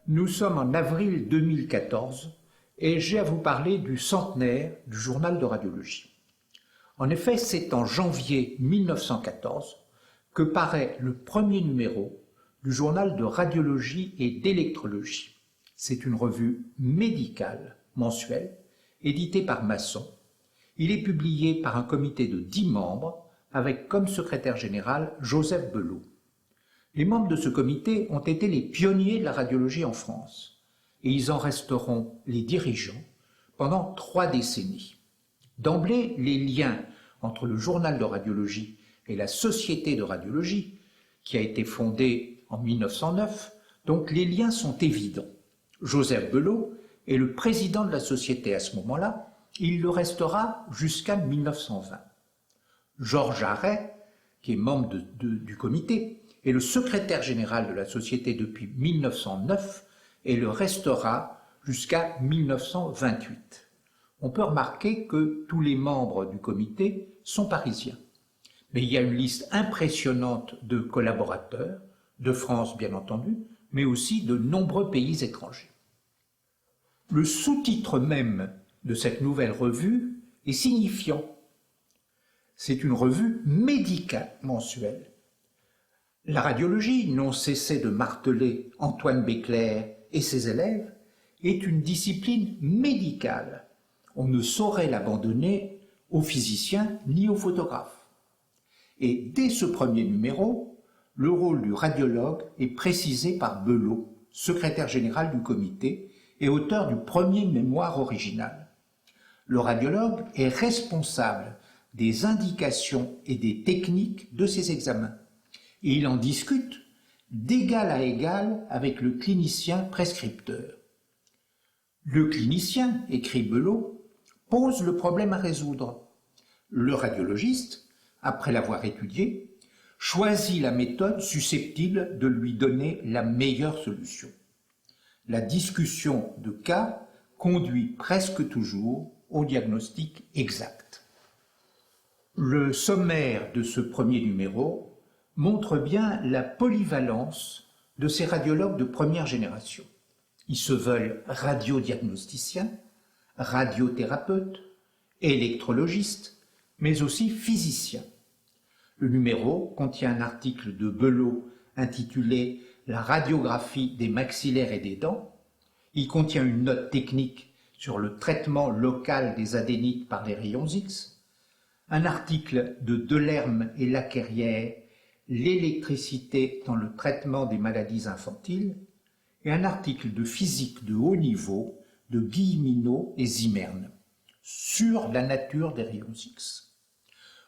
Nous sommes en avril 2014 et j'ai à vous parler du centenaire du journal de radiologie. En effet, c'est en janvier 1914 que paraît le premier numéro du journal de radiologie et d'électrologie. C'est une revue médicale mensuelle, éditée par Masson. Il est publié par un comité de 10 membres, avec comme secrétaire général Joseph Belot. Les membres de ce comité ont été les pionniers de la radiologie en France, et ils en resteront les dirigeants pendant 3 décennies. D'emblée, les liens entre le journal de radiologie et la Société de radiologie, qui a été fondée en 1909, donc les liens sont évidents. Joseph Belot est le président de la Société à ce moment-là, il le restera jusqu'à 1920. Georges Arret, qui est membre du comité, est le secrétaire général de la Société depuis 1909 et le restera jusqu'à 1928. On peut remarquer que tous les membres du comité sont parisiens. Mais il y a une liste impressionnante de collaborateurs, de France bien entendu, mais aussi de nombreux pays étrangers. Le sous-titre même de cette nouvelle revue est signifiant. C'est une revue médicale mensuelle. La radiologie, n'ont cessé de marteler Antoine Béclair et ses élèves, est une discipline médicale. On ne saurait l'abandonner aux physiciens ni aux photographes. Et dès ce premier numéro, le rôle du radiologue est précisé par Belot, secrétaire général du comité et auteur du premier mémoire original. Le radiologue est responsable des indications et des techniques de ces examens. Et il en discute d'égal à égal avec le clinicien prescripteur. Le clinicien, écrit Belot, pose le problème à résoudre. Le radiologiste, après l'avoir étudié, choisit la méthode susceptible de lui donner la meilleure solution. La discussion de cas conduit presque toujours au diagnostic exact. Le sommaire de ce premier numéro montre bien la polyvalence de ces radiologues de première génération. Ils se veulent radiodiagnosticiens, radiothérapeutes, électrologistes, mais aussi physiciens. Le numéro contient un article de Belot intitulé « La radiographie des maxillaires et des dents ». Il contient une note technique sur le traitement local des adénites par les rayons X, un article de Delerme et Laquerrière, l'électricité dans le traitement des maladies infantiles, et un article de physique de haut niveau de Guilleminot et Zimmern sur la nature des rayons X.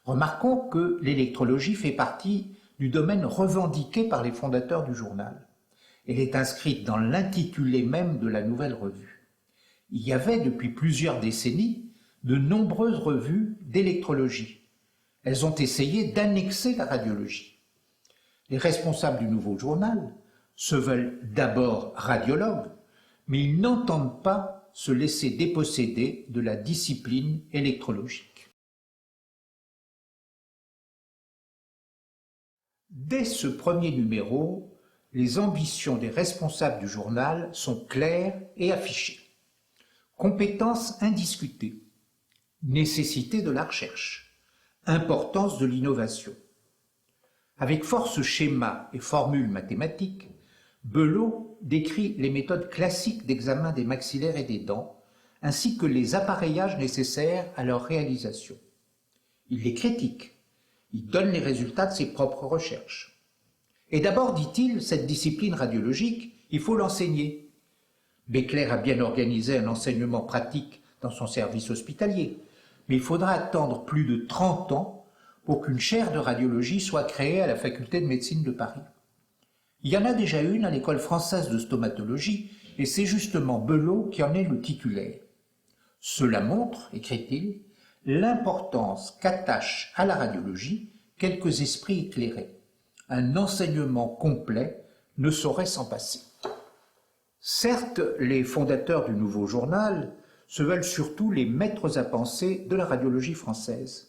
Remarquons que l'électrologie fait partie du domaine revendiqué par les fondateurs du journal. Elle est inscrite dans l'intitulé même de la nouvelle revue. Il y avait depuis plusieurs décennies de nombreuses revues d'électrologie. Elles ont essayé d'annexer la radiologie. Les responsables du nouveau journal se veulent d'abord radiologues, mais ils n'entendent pas se laisser déposséder de la discipline électrologique. Dès ce premier numéro, les ambitions des responsables du journal sont claires et affichées. Compétences indiscutées, nécessité de la recherche, importance de l'innovation. Avec force schémas et formules mathématiques, Belot décrit les méthodes classiques d'examen des maxillaires et des dents, ainsi que les appareillages nécessaires à leur réalisation. Il les critique, il donne les résultats de ses propres recherches. Et d'abord, dit-il, cette discipline radiologique, il faut l'enseigner. Béclair a bien organisé un enseignement pratique dans son service hospitalier, mais il faudra attendre plus de 30 ans pour qu'une chaire de radiologie soit créée à la faculté de médecine de Paris. Il y en a déjà une à l'école française de stomatologie, et c'est justement Belot qui en est le titulaire. Cela montre, écrit-il, l'importance qu'attachent à la radiologie quelques esprits éclairés. Un enseignement complet ne saurait s'en passer. Certes, les fondateurs du nouveau journal se veulent surtout les maîtres à penser de la radiologie française.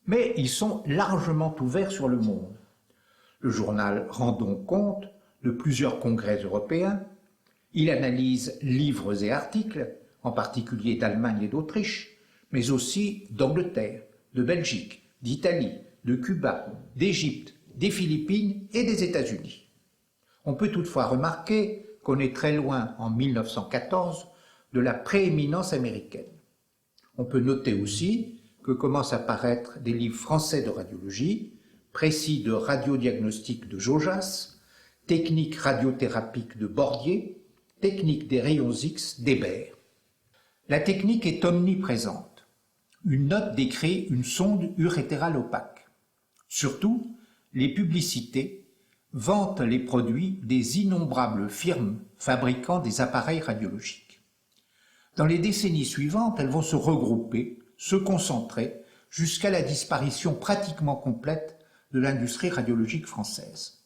Mais ils sont largement ouverts sur le monde. Le journal rend donc compte de plusieurs congrès européens. Il analyse livres et articles, en particulier d'Allemagne et d'Autriche, mais aussi d'Angleterre, de Belgique, d'Italie, de Cuba, d'Égypte, des Philippines et des États-Unis. On peut toutefois remarquer qu'on est très loin, en 1914, de la prééminence américaine. On peut noter aussi que commencent à paraître des livres français de radiologie, précis de radiodiagnostic de Jaujas, technique radiothérapique de Bordier, technique des rayons X d'Hébert. La technique est omniprésente. Une note décrit une sonde urétérale opaque. Surtout, les publicités vantent les produits des innombrables firmes fabriquant des appareils radiologiques. Dans les décennies suivantes, elles vont se regrouper, se concentrer, jusqu'à la disparition pratiquement complète de l'industrie radiologique française,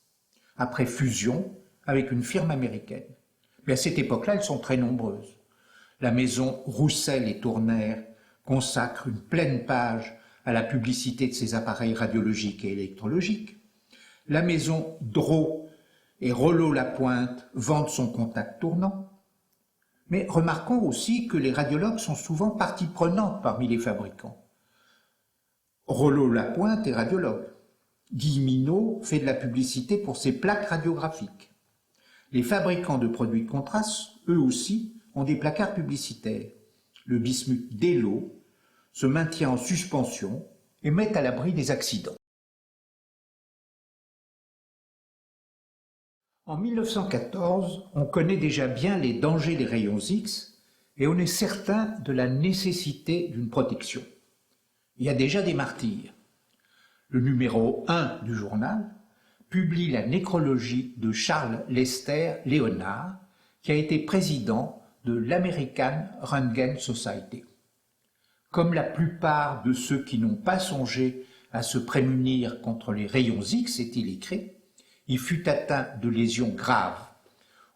après fusion avec une firme américaine. Mais à cette époque-là, elles sont très nombreuses. La maison Roussel et Tournaire consacre une pleine page à la publicité de ses appareils radiologiques et électrologiques. La maison Drault et Rollo-Lapointe vendent son contact tournant. Mais remarquons aussi que les radiologues sont souvent partie prenante parmi les fabricants. Rollo-Lapointe est radiologue. Guy Minot fait de la publicité pour ses plaques radiographiques. Les fabricants de produits de contraste, eux aussi, ont des placards publicitaires. Le bismuth Delo se maintient en suspension et met à l'abri des accidents. En 1914, on connaît déjà bien les dangers des rayons X et on est certain de la nécessité d'une protection. Il y a déjà des martyrs. Le numéro 1 du journal publie la nécrologie de Charles Lester Léonard, qui a été président de l'American Röntgen Society. Comme la plupart de ceux qui n'ont pas songé à se prémunir contre les rayons X, est-il écrit, il fut atteint de lésions graves.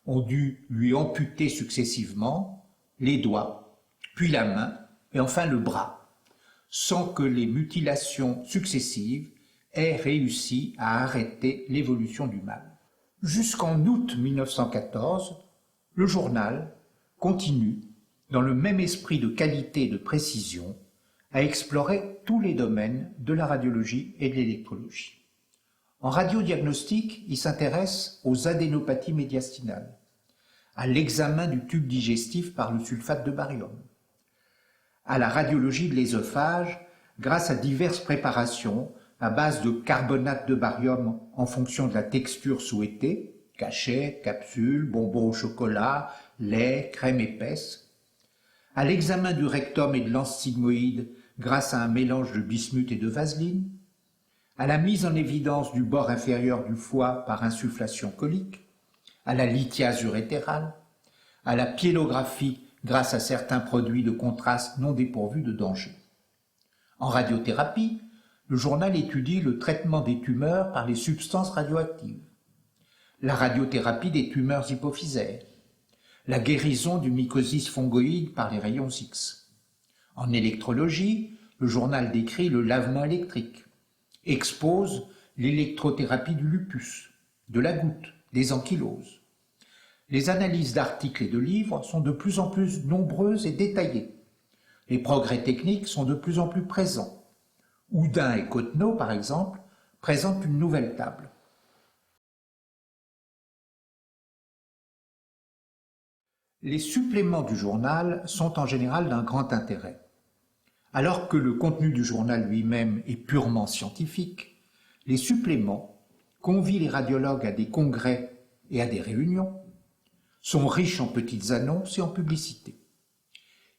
On dut lui amputer successivement les doigts, puis la main et enfin le bras, sans que les mutilations successives aient réussi à arrêter l'évolution du mal. Jusqu'en août 1914, le journal continue, dans le même esprit de qualité et de précision, à explorer tous les domaines de la radiologie et de l'électrologie. En radiodiagnostic, il s'intéresse aux adénopathies médiastinales, à l'examen du tube digestif par le sulfate de barium, à la radiologie de l'œsophage grâce à diverses préparations à base de carbonate de barium en fonction de la texture souhaitée, cachet, capsule, bonbons au chocolat, lait, crème épaisse, à l'examen du rectum et de l'anse sigmoïde grâce à un mélange de bismuth et de vaseline, à la mise en évidence du bord inférieur du foie par insufflation colique, à la lithiase urétérale, à la pyélographie grâce à certains produits de contraste non dépourvus de danger. En radiothérapie, le journal étudie le traitement des tumeurs par les substances radioactives, la radiothérapie des tumeurs hypophysaires, la guérison du mycosis fongoïde par les rayons X. En électrologie, le journal décrit le lavement électrique, expose l'électrothérapie du lupus, de la goutte, des ankyloses. Les analyses d'articles et de livres sont de plus en plus nombreuses et détaillées. Les progrès techniques sont de plus en plus présents. Houdin et Cottenot, par exemple, présentent une nouvelle table. Les suppléments du journal sont en général d'un grand intérêt. Alors que le contenu du journal lui-même est purement scientifique, les suppléments convient les radiologues à des congrès et à des réunions, sont riches en petites annonces et en publicités.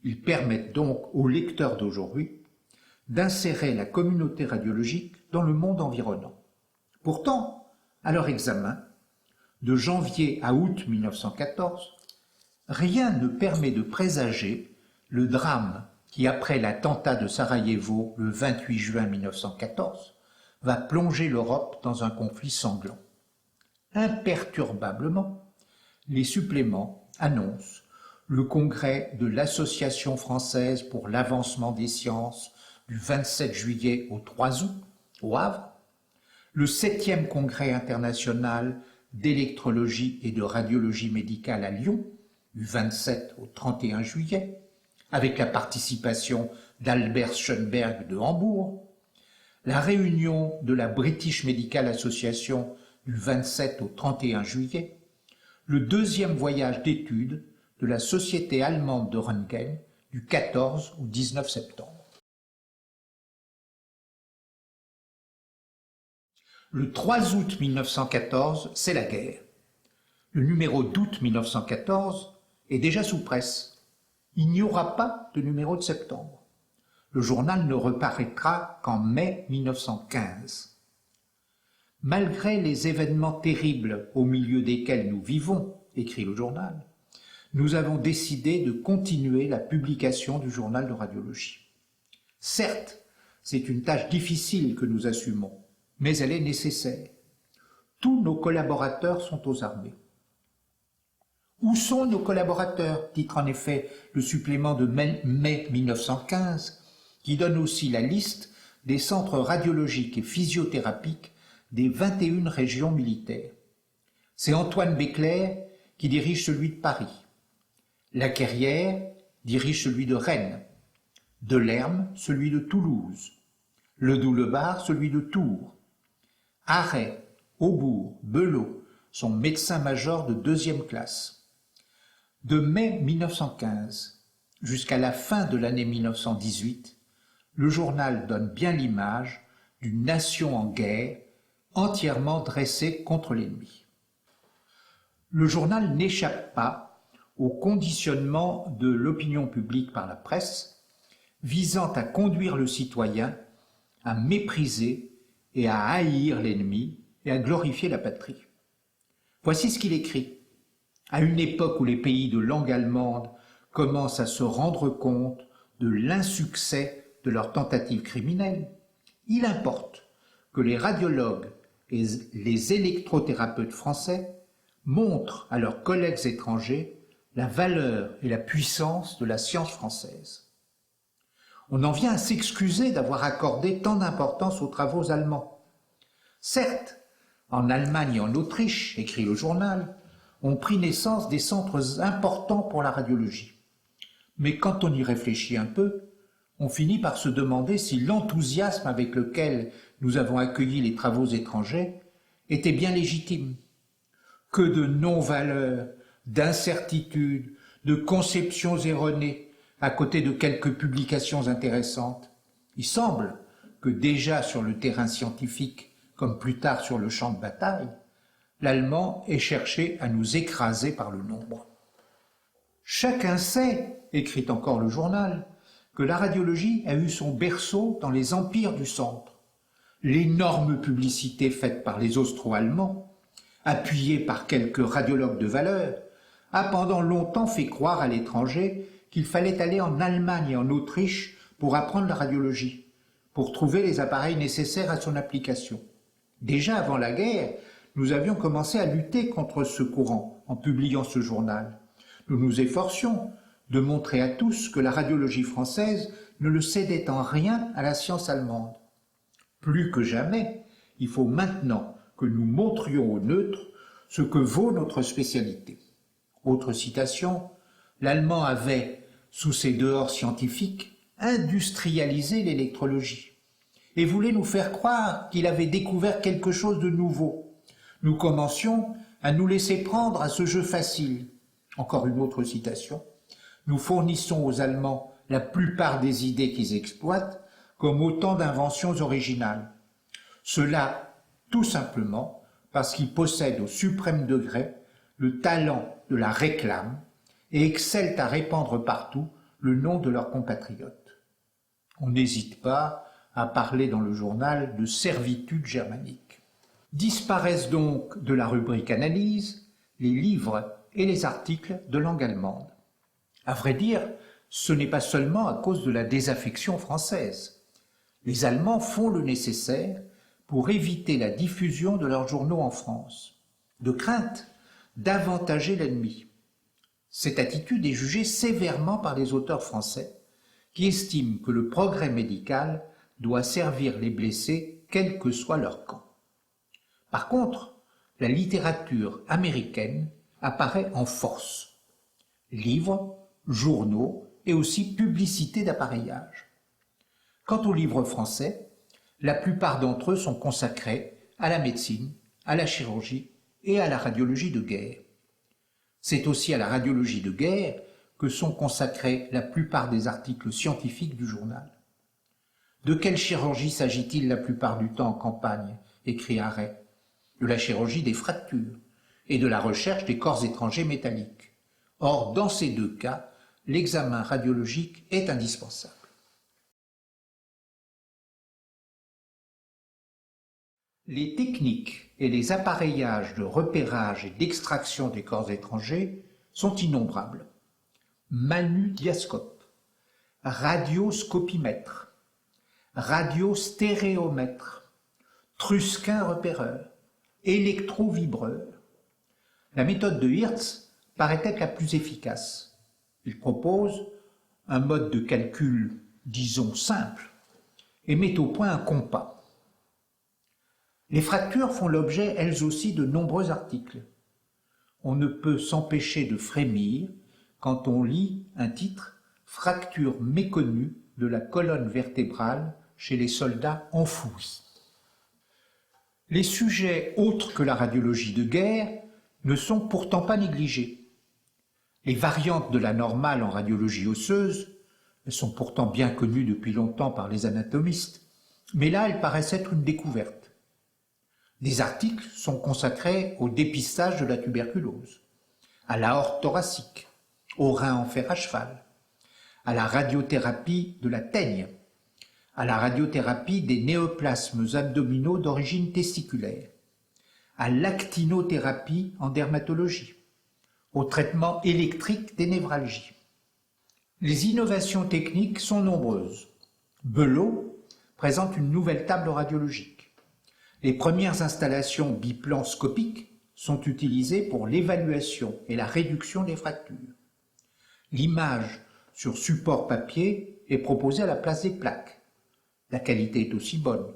Ils permettent donc aux lecteurs d'aujourd'hui d'insérer la communauté radiologique dans le monde environnant. Pourtant, à leur examen, de janvier à août 1914, rien ne permet de présager le drame qui, après l'attentat de Sarajevo le 28 juin 1914, va plonger l'Europe dans un conflit sanglant. Imperturbablement, les suppléments annoncent le congrès de l'Association française pour l'avancement des sciences du 27 juillet au 3 août, au Havre, le 7e congrès international d'électrologie et de radiologie médicale à Lyon, du 27 au 31 juillet, avec la participation d'Albert Schoenberg de Hambourg, la réunion de la British Medical Association du 27 au 31 juillet, le deuxième voyage d'études de la Société allemande de Röntgen du 14 au 19 septembre. Le 3 août 1914, c'est la guerre. Le numéro d'août 1914 est déjà sous presse. Il n'y aura pas de numéro de septembre. Le journal ne reparaîtra qu'en mai 1915. Malgré les événements terribles au milieu desquels nous vivons, écrit le journal, nous avons décidé de continuer la publication du journal de radiologie. Certes, c'est une tâche difficile que nous assumons, mais elle est nécessaire. Tous nos collaborateurs sont aux armées. Où sont nos collaborateurs, titre en effet le supplément de mai 1915, qui donne aussi la liste des centres radiologiques et physiothérapiques des 21 régions militaires. C'est Antoine Béclair qui dirige celui de Paris. Laquerrière dirige celui de Rennes. Delerme celui de Toulouse. Ledoux-le-Bar celui de Tours. Arret, Aubourg, Belot sont médecins-majors de 2e classe. De mai 1915 jusqu'à la fin de l'année 1918, le journal donne bien l'image d'une nation en guerre entièrement dressée contre l'ennemi. Le journal n'échappe pas au conditionnement de l'opinion publique par la presse, visant à conduire le citoyen à mépriser et à haïr l'ennemi et à glorifier la patrie. Voici ce qu'il écrit. À une époque où les pays de langue allemande commencent à se rendre compte de l'insuccès de leurs tentatives criminelles, il importe que les radiologues et les électrothérapeutes français montrent à leurs collègues étrangers la valeur et la puissance de la science française. On en vient à s'excuser d'avoir accordé tant d'importance aux travaux allemands. Certes, en Allemagne et en Autriche, écrit le journal, ont pris naissance des centres importants pour la radiologie. Mais quand on y réfléchit un peu, on finit par se demander si l'enthousiasme avec lequel nous avons accueilli les travaux étrangers était bien légitime. Que de non-valeurs, d'incertitudes, de conceptions erronées, à côté de quelques publications intéressantes. Il semble que déjà sur le terrain scientifique, comme plus tard sur le champ de bataille, l'allemand ait cherché à nous écraser par le nombre. Chacun sait, écrit encore le journal, que la radiologie a eu son berceau dans les empires du centre. L'énorme publicité faite par les Austro-Allemands, appuyée par quelques radiologues de valeur, a pendant longtemps fait croire à l'étranger qu'il fallait aller en Allemagne et en Autriche pour apprendre la radiologie, pour trouver les appareils nécessaires à son application. Déjà avant la guerre, nous avions commencé à lutter contre ce courant en publiant ce journal. Nous nous efforcions de montrer à tous que la radiologie française ne le cédait en rien à la science allemande. Plus que jamais, il faut maintenant que nous montrions aux neutres ce que vaut notre spécialité. Autre citation, l'allemand avait, sous ses dehors scientifiques, industrialisé l'électrologie et voulait nous faire croire qu'il avait découvert quelque chose de nouveau. Nous commencions à nous laisser prendre à ce jeu facile. Encore une autre citation. Nous fournissons aux Allemands la plupart des idées qu'ils exploitent comme autant d'inventions originales. Cela, tout simplement, parce qu'ils possèdent au suprême degré le talent de la réclame et excellent à répandre partout le nom de leurs compatriotes. On n'hésite pas à parler dans le journal de servitude germanique. Disparaissent donc de la rubrique analyse les livres et les articles de langue allemande. À vrai dire, ce n'est pas seulement à cause de la désaffection française. Les Allemands font le nécessaire pour éviter la diffusion de leurs journaux en France, de crainte d'avantager l'ennemi. Cette attitude est jugée sévèrement par les auteurs français, qui estiment que le progrès médical doit servir les blessés quel que soit leur camp. Par contre, la littérature américaine apparaît en force. livres, journaux et aussi publicité d'appareillage. Quant aux livres français, la plupart d'entre eux sont consacrés à la médecine, à la chirurgie et à la radiologie de guerre. C'est aussi à la radiologie de guerre que sont consacrés la plupart des articles scientifiques du journal. De quelle chirurgie s'agit-il la plupart du temps en campagne, écrit Harret? De la chirurgie des fractures et de la recherche des corps étrangers métalliques. Or, dans ces deux cas, l'examen radiologique est indispensable. Les techniques et les appareillages de repérage et d'extraction des corps étrangers sont innombrables. Manudiascope, radioscopimètre, radiostéréomètre, trusquin repéreur, électrovibreur. La méthode de Hertz paraît être la plus efficace. Il propose un mode de calcul, disons, simple, et met au point un compas. Les fractures font l'objet, elles aussi, de nombreux articles. On ne peut s'empêcher de frémir quand on lit un titre « Fracture méconnue de la colonne vertébrale chez les soldats enfouis ». Les sujets autres que la radiologie de guerre ne sont pourtant pas négligés. Les variantes de la normale en radiologie osseuse, elles sont pourtant bien connues depuis longtemps par les anatomistes, mais là elles paraissent être une découverte. Des articles sont consacrés au dépistage de la tuberculose, à l'aorte thoracique, au rein en fer à cheval, à la radiothérapie de la teigne, à la radiothérapie des néoplasmes abdominaux d'origine testiculaire, à l'actinothérapie en dermatologie, au traitement électrique des névralgies. Les innovations techniques sont nombreuses. Belot présente une nouvelle table radiologique. Les premières installations biplans scopiques sont utilisées pour l'évaluation et la réduction des fractures. L'image sur support papier est proposée à la place des plaques. La qualité est aussi bonne,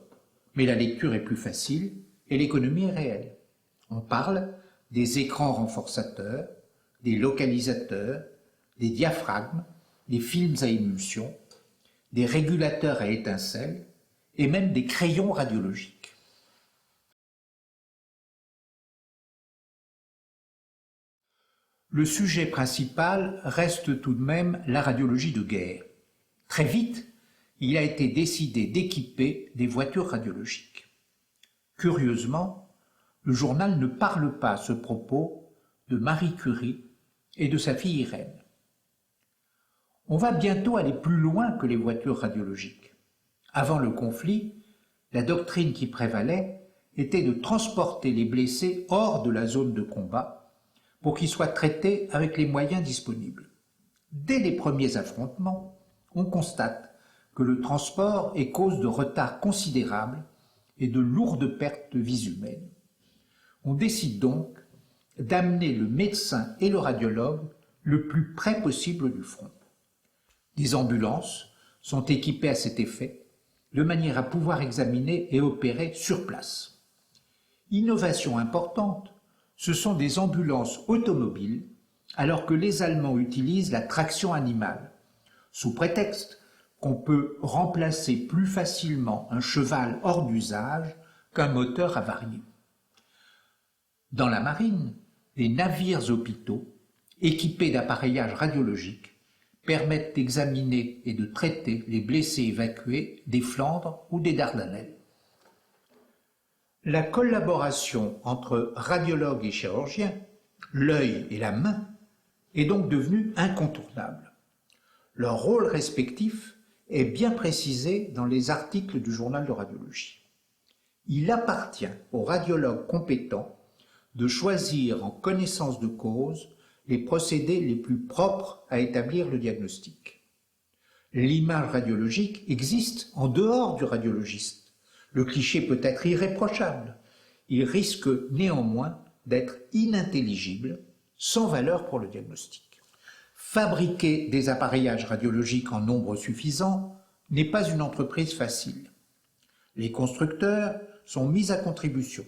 mais la lecture est plus facile et l'économie est réelle. On parle des écrans renforçateurs, des localisateurs, des diaphragmes, des films à émulsion, des régulateurs à étincelles et même des crayons radiologiques. Le sujet principal reste tout de même la radiologie de guerre. Très vite, il a été décidé d'équiper des voitures radiologiques. Curieusement, le journal ne parle pas à ce propos de Marie Curie et de sa fille Irène. On va bientôt aller plus loin que les voitures radiologiques. Avant le conflit, la doctrine qui prévalait était de transporter les blessés hors de la zone de combat pour qu'ils soient traités avec les moyens disponibles. Dès les premiers affrontements, on constate que le transport est cause de retards considérables et de lourdes pertes de vies humaines. On décide donc d'amener le médecin et le radiologue le plus près possible du front. Des ambulances sont équipées à cet effet, de manière à pouvoir examiner et opérer sur place. Innovation importante, ce sont des ambulances automobiles, alors que les Allemands utilisent la traction animale, sous prétexte qu'on peut remplacer plus facilement un cheval hors d'usage qu'un moteur avarié. Dans la marine, les navires hôpitaux, équipés d'appareillages radiologiques, permettent d'examiner et de traiter les blessés évacués des Flandres ou des Dardanelles. La collaboration entre radiologues et chirurgiens, l'œil et la main, est donc devenue incontournable. Leur rôle respectif est bien précisé dans les articles du journal de radiologie. Il appartient aux radiologues compétents de choisir en connaissance de cause les procédés les plus propres à établir le diagnostic. L'image radiologique existe en dehors du radiologiste. Le cliché peut être irréprochable. Il risque néanmoins d'être inintelligible, sans valeur pour le diagnostic. Fabriquer des appareillages radiologiques en nombre suffisant n'est pas une entreprise facile. Les constructeurs sont mis à contribution.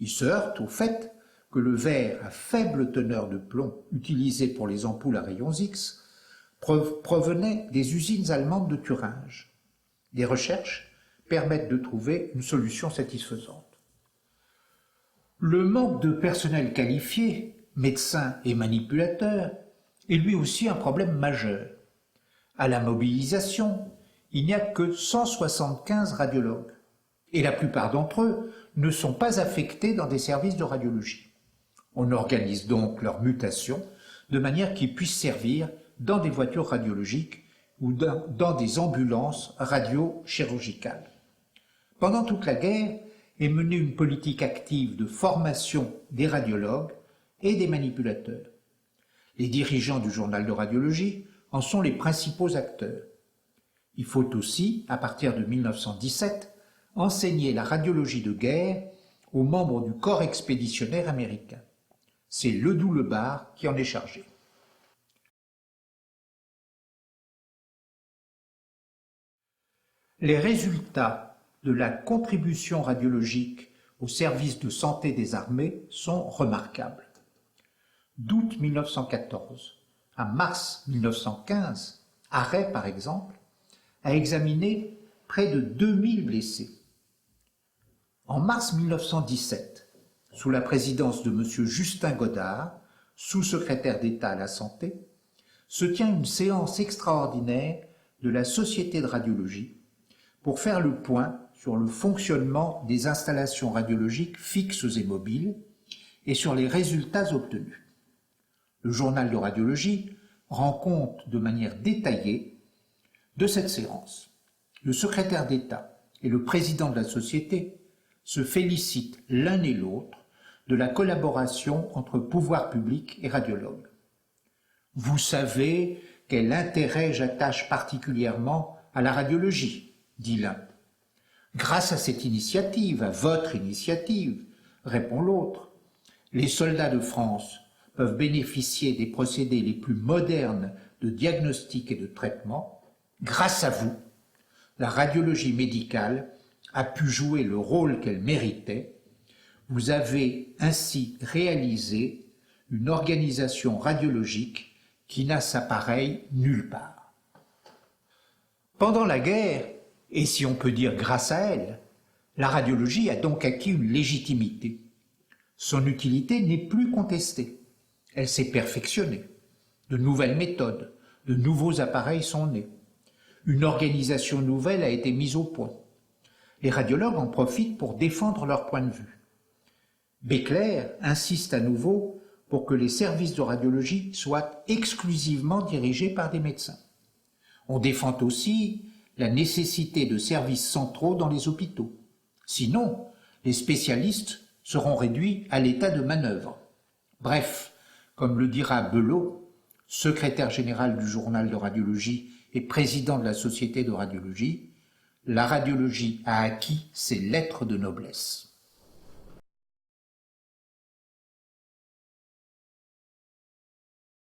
Ils se heurtent au fait que le verre à faible teneur de plomb utilisé pour les ampoules à rayons X provenait des usines allemandes de Thuringe. Des recherches permettent de trouver une solution satisfaisante. Le manque de personnel qualifié, médecins et manipulateurs, est lui aussi un problème majeur. À la mobilisation, il n'y a que 175 radiologues, et la plupart d'entre eux ne sont pas affectés dans des services de radiologie. On organise donc leur mutation de manière qu'ils puissent servir dans des voitures radiologiques ou dans des ambulances radio-chirurgicales. Pendant toute la guerre est menée une politique active de formation des radiologues et des manipulateurs. Les dirigeants du journal de radiologie en sont les principaux acteurs. Il faut aussi, à partir de 1917, enseigner la radiologie de guerre aux membres du corps expéditionnaire américain. C'est Ledoux-Lebarre qui en est chargé. Les résultats de la contribution radiologique au service de santé des armées sont remarquables. D'août 1914 à mars 1915, Arrêt, par exemple, a examiné près de 2000 blessés. En mars 1917, sous la présidence de M. Justin Godard, sous-secrétaire d'État à la Santé, se tient une séance extraordinaire de la Société de radiologie pour faire le point sur le fonctionnement des installations radiologiques fixes et mobiles et sur les résultats obtenus. Le journal de radiologie rend compte de manière détaillée de cette séance. Le secrétaire d'État et le président de la Société se félicitent l'un et l'autre de la collaboration entre pouvoir public et radiologues. Vous savez quel intérêt j'attache particulièrement à la radiologie, dit l'un. Grâce à cette initiative, à votre initiative, répond l'autre, les soldats de France peuvent bénéficier des procédés les plus modernes de diagnostic et de traitement. Grâce à vous, la radiologie médicale a pu jouer le rôle qu'elle méritait. Vous avez ainsi réalisé une organisation radiologique qui n'a sa pareille nulle part. Pendant la guerre, et si on peut dire grâce à elle, la radiologie a donc acquis une légitimité. Son utilité n'est plus contestée. Elle s'est perfectionnée. De nouvelles méthodes, de nouveaux appareils sont nés. Une organisation nouvelle a été mise au point. Les radiologues en profitent pour défendre leur point de vue. Béclair insiste à nouveau pour que les services de radiologie soient exclusivement dirigés par des médecins. On défend aussi la nécessité de services centraux dans les hôpitaux. Sinon, les spécialistes seront réduits à l'état de manœuvre. Bref, comme le dira Belot, secrétaire général du journal de radiologie et président de la Société de radiologie, la radiologie a acquis ses lettres de noblesse.